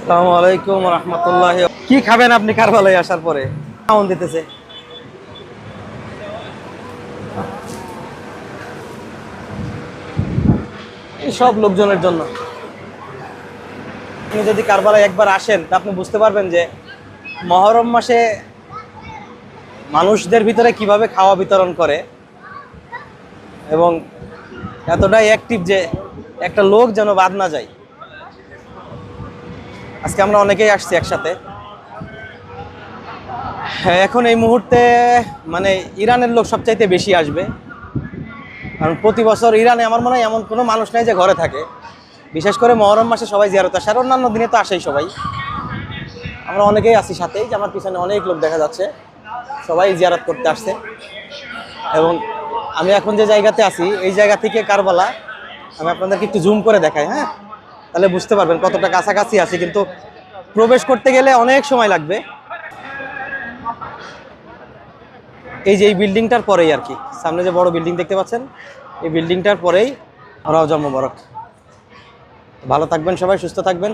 আসসালামু আলাইকুম রহমতুল্লাহ। কি খাবেন আপনি কারবালায় আসার পরে? কেমন দিতেছে? এই সব লোকজনের জন্য। আপনি যদি কারবালায় একবার আসেন তা আপনি বুঝতে পারবেন যে মহরম মাসে মানুষদের ভিতরে কিভাবে খাওয়া বিতরণ করে এবং এতটাই অ্যাক্টিভ যে একটা লোক যেন বাদ না যায়। আজকে আমরা অনেকেই আসছি একসাথে। হ্যাঁ, এখন এই মুহূর্তে মানে ইরানের লোক সবচাইতে বেশি আসবে, কারণ প্রতি বছর ইরানে আমার মনে হয় এমন কোনো মানুষ নাই যে ঘরে থাকে। বিশেষ করে মহরম মাসে সবাই জিয়ারত আসে, আর অন্যান্য দিনে তো আসেই সবাই। আমরা অনেকেই আছি সাথেই, যে আমার পিছনে অনেক লোক দেখা যাচ্ছে, সবাই জিয়ারত করতে আসছে। এবং আমি এখন যে জায়গাতে আছি এই জায়গা থেকে কারবালা আমি আপনাদেরকে একটু জুম করে দেখাই, হ্যাঁ, তাহলে বুঝতে পারবেন কতটা কাছাকাছি আছি, কিন্তু প্রবেশ করতে গেলে অনেক সময় লাগবে। এই যে এই বিল্ডিংটার পরেই আর কি, সামনে যে বড় বিল্ডিং দেখতে পাচ্ছেন, এই বিল্ডিংটার পরেই রওজা মোবারক। ভালো থাকবেন সবাই, সুস্থ থাকবেন।